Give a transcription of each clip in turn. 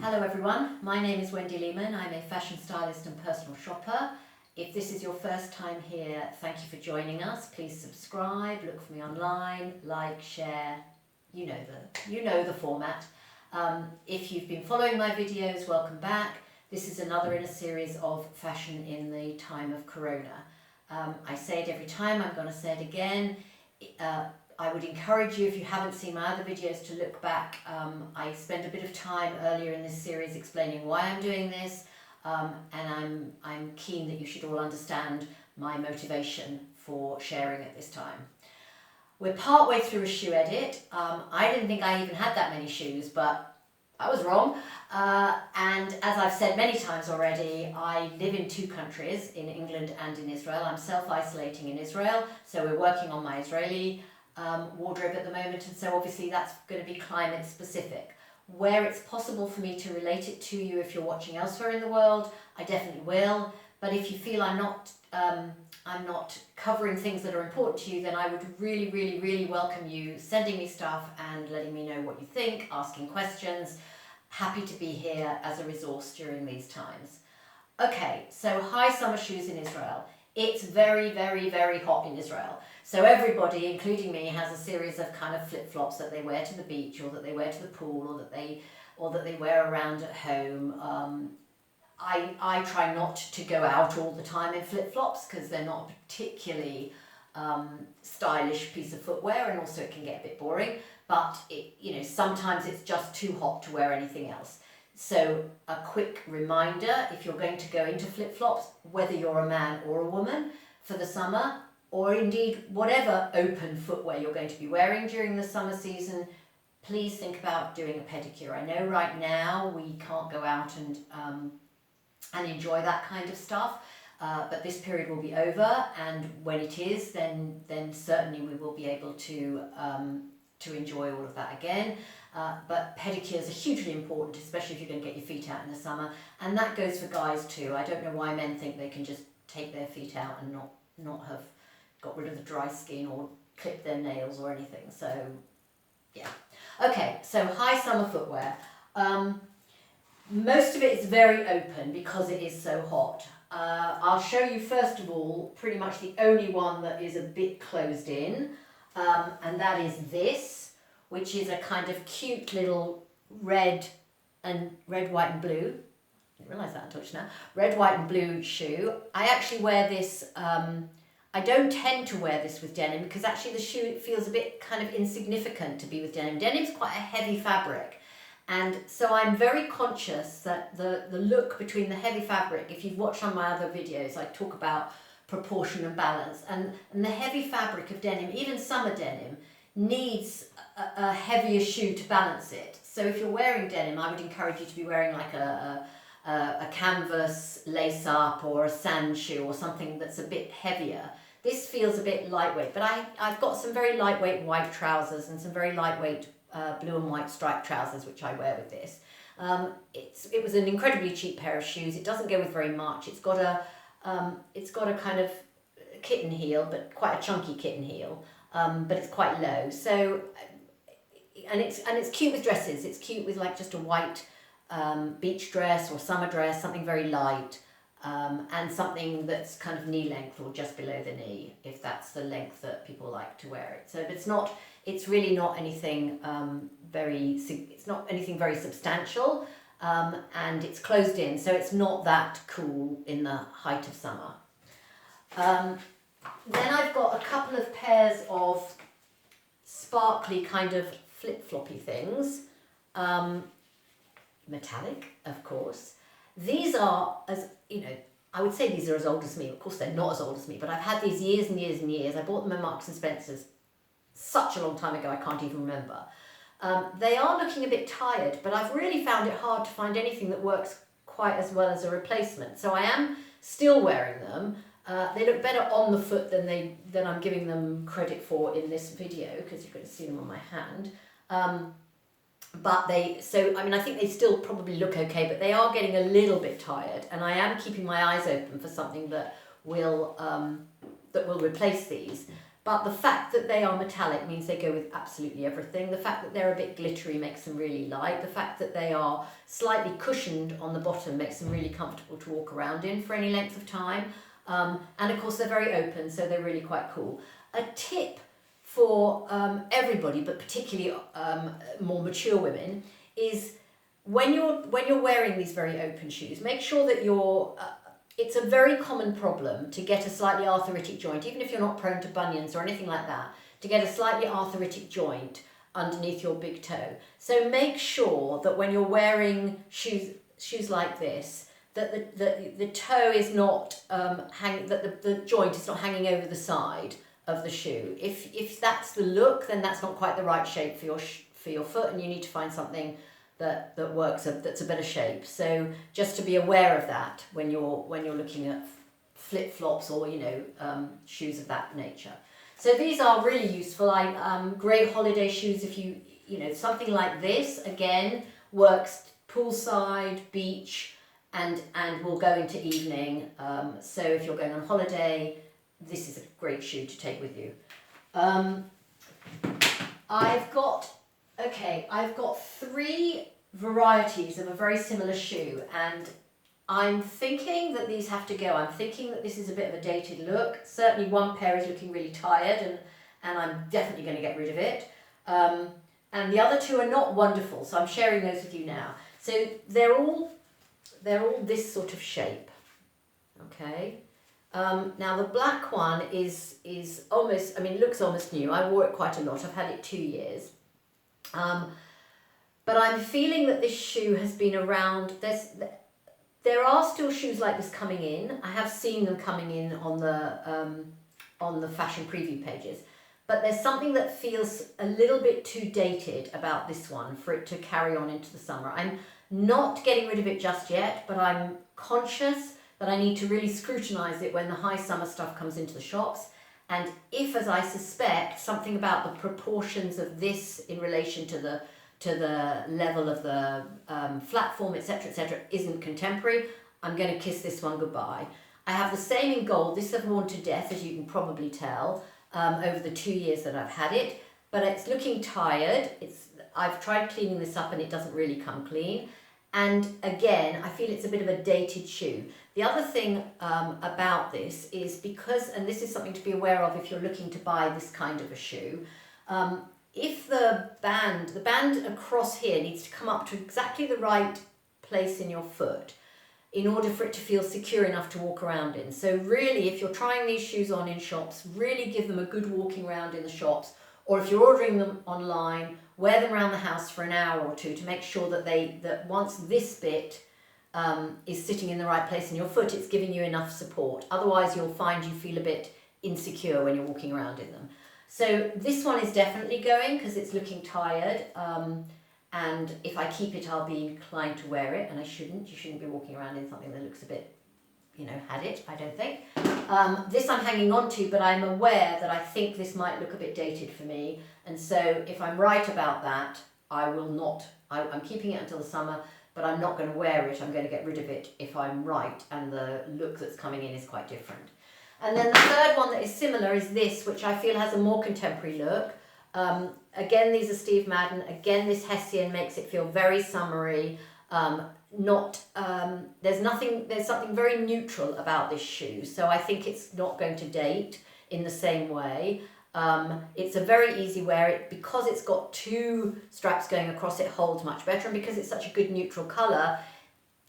Hello everyone, my name is Wendy Lehman. I'm a fashion stylist and personal shopper. If this is your first time here, thank you for joining us. Please subscribe, look for me online, like, share, you know the format. If you've been following my videos, welcome back. This is another in a series of fashion in the time of Corona. I say it every time, I'm going to say it again. I would encourage you, if you haven't seen my other videos, to look back. I spent a bit of time earlier in this series explaining why I'm doing this, and I'm keen that you should all understand my motivation for sharing at this time. We're part way through a shoe edit. I didn't think I even had that many shoes, but I was wrong. And as I've said many times already, I live in two countries, in England and in Israel. I'm self-isolating in Israel, so we're working on my Israeli wardrobe at the moment, and so obviously that's going to be climate specific. Where it's possible for me to relate it to you if you're watching elsewhere in the world, I definitely will. But if you feel I'm not covering things that are important to you, then I would really welcome you sending me stuff and letting me know what you think, asking questions. Happy to be here as a resource during these times. Okay, so high summer shoes in Israel. It's very hot in Israel. So everybody, including me, has a series of kind of flip-flops that they wear to the beach, or that they wear to the pool, or that they wear around at home. I try not to go out all the time in flip-flops because they're not a particularly stylish piece of footwear, and also it can get a bit boring. But sometimes it's just too hot to wear anything else. So a quick reminder, if you're going to go into flip-flops, whether you're a man or a woman for the summer, or indeed whatever open footwear you're going to be wearing during the summer season, please think about doing a pedicure. I know right now we can't go out and enjoy that kind of stuff, but this period will be over, and when it is, then certainly we will be able to enjoy all of that again. But pedicures are hugely important, especially if you're going to get your feet out in the summer, and that goes for guys too. I don't know why men think they can just take their feet out and not have got rid of the dry skin or clip their nails or anything. So yeah. Okay, so high summer footwear. Most of it is very open because it is so hot. I'll show you first of all pretty much the only one that is a bit closed in, and that is this, which is a kind of cute little red, white and blue. I didn't realise that until just now. Red, white and blue shoe. I actually wear this, I don't tend to wear this with denim because actually the shoe feels a bit kind of insignificant to be with denim. Denim's quite a heavy fabric. And so I'm very conscious that the look between the heavy fabric, if you've watched on my other videos, I talk about proportion and balance. And the heavy fabric of denim, even summer denim, needs a heavier shoe to balance it. So if you're wearing denim, I would encourage you to be wearing like a canvas lace up or a sand shoe or something that's a bit heavier. This feels a bit lightweight, but I've got some very lightweight white trousers and some very lightweight blue and white striped trousers which I wear with this. It was an incredibly cheap pair of shoes. It doesn't go with very much. It's got a kind of kitten heel, but quite a chunky kitten heel, but it's quite low. So and it's cute with dresses. It's cute with like just a white beach dress or summer dress, something very light, and something that's kind of knee length or just below the knee, if that's the length that people like to wear it. So it's really not anything it's not anything very substantial, and it's closed in, so it's not that cool in the height of summer. Then I've got a couple of pairs of sparkly kind of flip-floppy things, metallic, of course. These are, I would say these are as old as me. Of course, they're not as old as me, but I've had these years and years and years. I bought them at Marks and Spencer's such a long time ago, I can't even remember. They are looking a bit tired, but I've really found it hard to find anything that works quite as well as a replacement. So I am still wearing them. They look better on the foot than I'm giving them credit for in this video, because you're going to see them on my hand. But I think they still probably look okay, but they are getting a little bit tired, and I am keeping my eyes open for something that will replace these. But the fact that they are metallic means they go with absolutely everything. The fact that they're a bit glittery makes them really light. The fact that they are slightly cushioned on the bottom makes them really comfortable to walk around in for any length of time. And of course they're very open, so they're really quite cool. A tip for everybody, but particularly more mature women, is when you're wearing these very open shoes, make sure that you're it's a very common problem to get a slightly arthritic joint, even if you're not prone to bunions or anything like that, to get a slightly arthritic joint underneath your big toe. So make sure that when you're wearing shoes like this, that the toe is not that the joint is not hanging over the side of the shoe. If that's the look, then that's not quite the right shape for your foot, and you need to find something that works, that's a better shape. So just to be aware of that when you're looking at flip-flops or shoes of that nature. So these are really useful. Great holiday shoes if you something like this again works poolside, beach, and will go into evening. So if you're going on holiday, this is a great shoe to take with you. I've got 3 varieties of a very similar shoe, and I'm thinking that these have to go. I'm thinking that this is a bit of a dated look. Certainly one pair is looking really tired, and I'm definitely going to get rid of it. And the other 2 are not wonderful, so I'm sharing those with you now. So they're all this sort of shape. Okay. Now the black one is almost, it looks almost new. I wore it quite a lot. I've had it 2 years. But I'm feeling that this shoe has been around. There are still shoes like this coming in. I have seen them coming in on the fashion preview pages. But there's something that feels a little bit too dated about this one for it to carry on into the summer. I'm not getting rid of it just yet, but I'm conscious that I need to really scrutinise it when the high summer stuff comes into the shops. And if, as I suspect, something about the proportions of this in relation to the level of the flat form, etc., isn't contemporary, I'm going to kiss this one goodbye. I have the same in gold. This I've worn to death, as you can probably tell, over the 2 years that I've had it. But it's looking tired. I've tried cleaning this up and it doesn't really come clean. And again, I feel it's a bit of a dated shoe. The other thing about this is because, and this is something to be aware of if you're looking to buy this kind of a shoe, if the band across here needs to come up to exactly the right place in your foot in order for it to feel secure enough to walk around in. So really, if you're trying these shoes on in shops, really give them a good walking around in the shops, or if you're ordering them online, wear them around the house for an hour or 2 to make sure that once this bit is sitting in the right place in your foot, it's giving you enough support. Otherwise, you'll find you feel a bit insecure when you're walking around in them. So this one is definitely going because it's looking tired. And if I keep it, I'll be inclined to wear it, and I shouldn't. You shouldn't be walking around in something that looks a bit, had it, I don't think. This I'm hanging on to, but I'm aware that I think this might look a bit dated for me. And so if I'm right about that, I will not. I'm keeping it until the summer, but I'm not going to wear it. I'm going to get rid of it if I'm right, and the look that's coming in is quite different. And then the third one that is similar is this, which I feel has a more contemporary look. Again, these are Steve Madden. Again, this Hessian makes it feel very summery. There's something very neutral about this shoe. So I think it's not going to date in the same way. It's a very easy wear. Because it's got 2 straps going across, it holds much better. And because it's such a good neutral colour,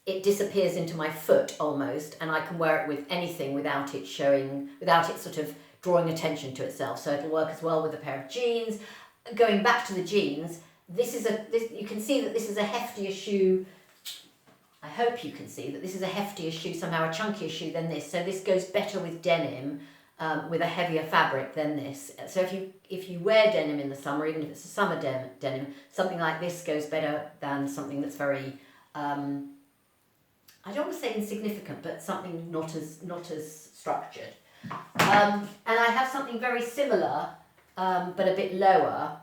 it disappears into my foot almost, and I can wear it with anything without it sort of drawing attention to itself. So it'll work as well with a pair of jeans. Going back to the jeans, you can see that this is a heftier shoe. I hope you can see that this is a heftier shoe, somehow a chunkier shoe than this. So this goes better with denim, with a heavier fabric than this. So if you wear denim in the summer, even if it's a summer denim, something like this goes better than something that's very I don't want to say insignificant, but something not as structured. And I have something very similar, but a bit lower,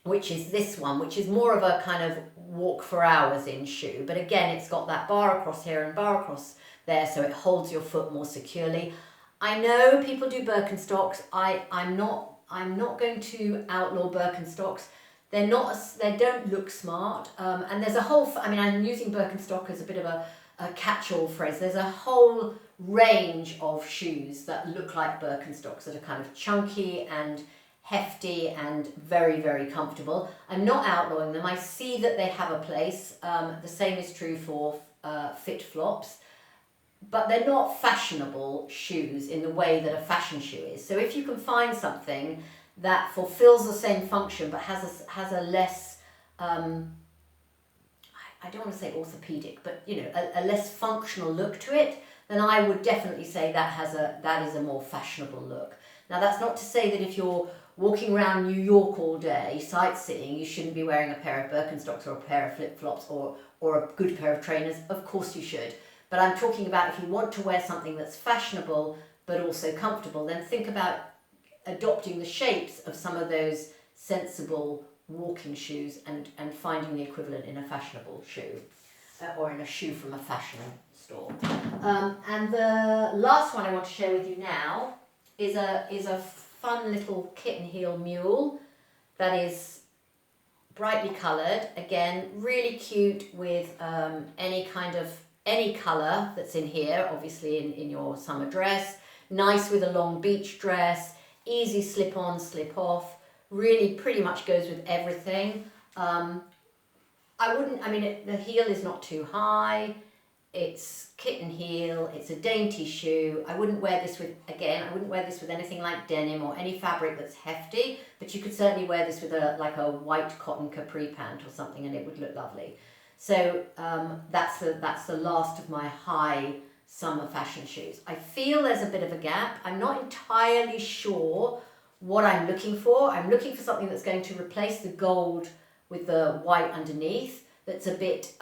which is this one, which is more of a kind of walk for hours in shoe. But again, it's got that bar across here and bar across there, so it holds your foot more securely. I know people do Birkenstocks. I'm not going to outlaw Birkenstocks. They don't look smart. And there's a whole, I mean, I'm using Birkenstock as a bit of a catch-all phrase. There's a whole range of shoes that look like Birkenstocks that are kind of chunky and hefty and very, very comfortable. I'm not outlawing them. I see that they have a place. The same is true for FitFlops. But they're not fashionable shoes in the way that a fashion shoe is. So if you can find something that fulfills the same function but has a less, I don't want to say orthopedic, but you know, a less functional look to it, then I would definitely say that is a more fashionable look. Now that's not to say that if you're walking around New York all day sightseeing, you shouldn't be wearing a pair of Birkenstocks or a pair of flip-flops or a good pair of trainers. Of course you should. But I'm talking about if you want to wear something that's fashionable but also comfortable, then think about adopting the shapes of some of those sensible walking shoes and finding the equivalent in a fashionable shoe or in a shoe from a fashion store. And the last one I want to share with you now is a fun little kitten heel mule that is brightly coloured. Again, really cute with any colour that's in here, obviously in your summer dress. Nice with a long beach dress, easy slip on, slip off. Really pretty much goes with everything. The heel is not too high. It's kitten heel, it's a dainty shoe. I wouldn't wear this with anything like denim or any fabric that's hefty, but you could certainly wear this with a white cotton capri pant or something and it would look lovely. So that's the last of my high summer fashion shoes. I feel there's a bit of a gap. I'm not entirely sure what I'm looking for. I'm looking for something that's going to replace the gold with the white underneath. That's a bit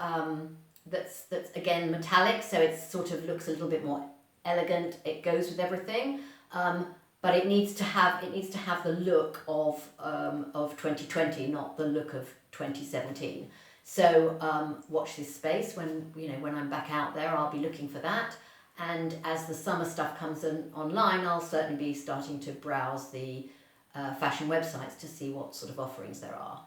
that's again metallic, so it sort of looks a little bit more elegant. It goes with everything, but it needs to have the look of 2020, not the look of 2017. So watch this space. When I'm back out there, I'll be looking for that. And as the summer stuff comes online, I'll certainly be starting to browse the fashion websites to see what sort of offerings there are.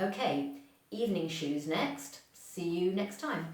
Okay, evening shoes next. See you next time.